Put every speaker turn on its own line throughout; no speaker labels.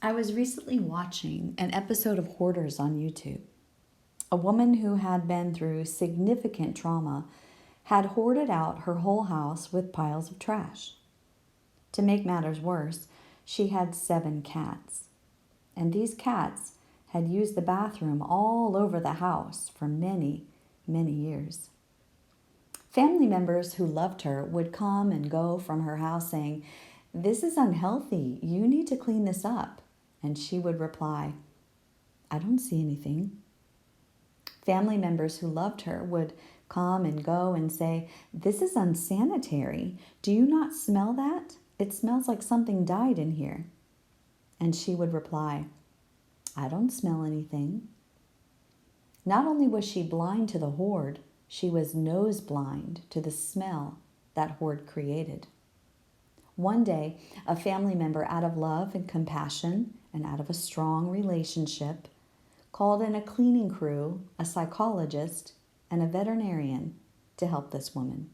I was recently watching an episode of Hoarders on YouTube. A woman who had been through significant trauma had hoarded out her whole house with piles of trash. To make matters worse, she had 7 cats, and these cats had used the bathroom all over the house for many, many years. Family members who loved her would come and go from her house saying, "This is unhealthy. You need to clean this up." And she would reply, "I don't see anything." Family members who loved her would come and go and say, "This is unsanitary. Do you not smell that? It smells like something died in here." And she would reply, "I don't smell anything." Not only was she blind to the hoard, she was nose blind to the smell that hoard created. One day, a family member, out of love and compassion and out of a strong relationship, called in a cleaning crew, a psychologist, and a veterinarian to help this woman.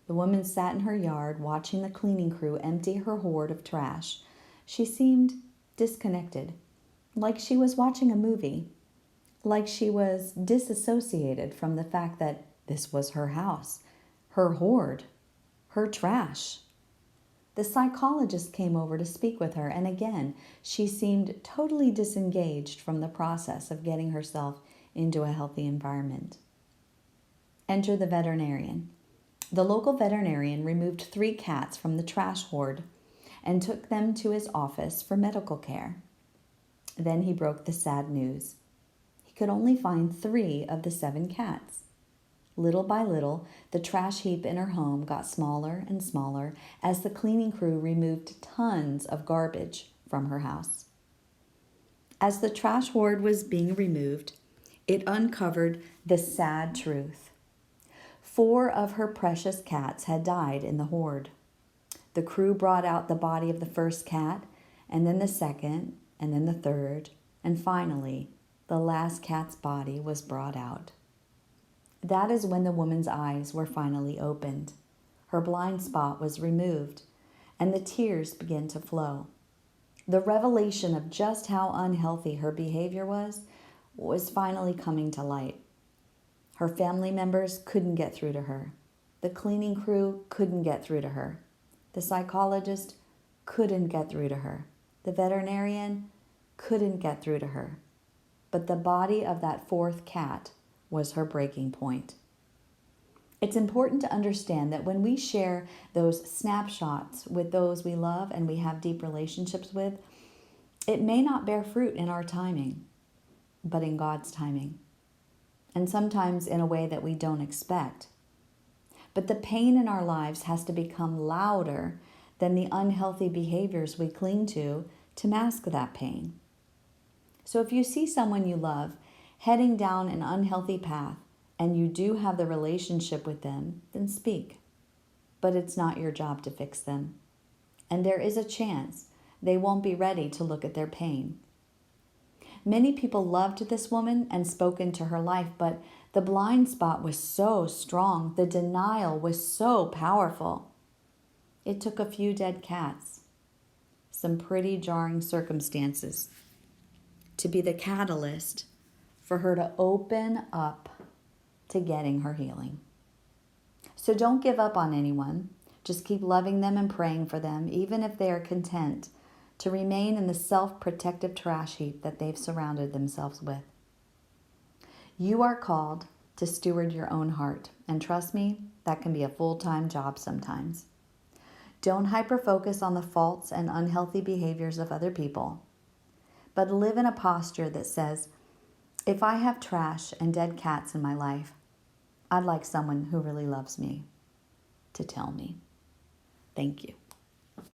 The woman sat in her yard watching the cleaning crew empty her hoard of trash. She seemed disconnected, like she was watching a movie, like she was disassociated from the fact that this was her house, her hoard, her trash. The psychologist came over to speak with her, and again, she seemed totally disengaged from the process of getting herself into a healthy environment. Enter the veterinarian. The local veterinarian removed 3 cats from the trash hoard and took them to his office for medical care. Then he broke the sad news. He could only find 3 of the 7 cats. Little by little, the trash heap in her home got smaller and smaller as the cleaning crew removed tons of garbage from her house. As the trash hoard was being removed, it uncovered the sad truth. 4 of her precious cats had died in the hoard. The crew brought out the body of the first cat, and then the second, and then the third, and finally, the last cat's body was brought out. That is when the woman's eyes were finally opened. Her blind spot was removed, and the tears began to flow. The revelation of just how unhealthy her behavior was finally coming to light. Her family members couldn't get through to her. The cleaning crew couldn't get through to her. The psychologist couldn't get through to her. The veterinarian couldn't get through to her. But the body of that 4th cat was her breaking point. It's important to understand that when we share those snapshots with those we love and we have deep relationships with, it may not bear fruit in our timing, but in God's timing, and sometimes in a way that we don't expect. But the pain in our lives has to become louder than the unhealthy behaviors we cling to mask that pain. So if you see someone you love heading down an unhealthy path and you do have the relationship with them, then speak. But it's not your job to fix them. And there is a chance they won't be ready to look at their pain. Many people loved this woman and spoke into her life, but the blind spot was so strong, the denial was so powerful. It took a few dead cats, some pretty jarring circumstances, to be the catalyst for her to open up to getting her healing. So don't give up on anyone. Just keep loving them and praying for them, even if they are content to remain in the self-protective trash heap that they've surrounded themselves with. You are called to steward your own heart, and trust me, that can be a full-time job sometimes. Don't hyper-focus on the faults and unhealthy behaviors of other people, but live in a posture that says, if I have trash and dead cats in my life, I'd like someone who really loves me to tell me. Thank you.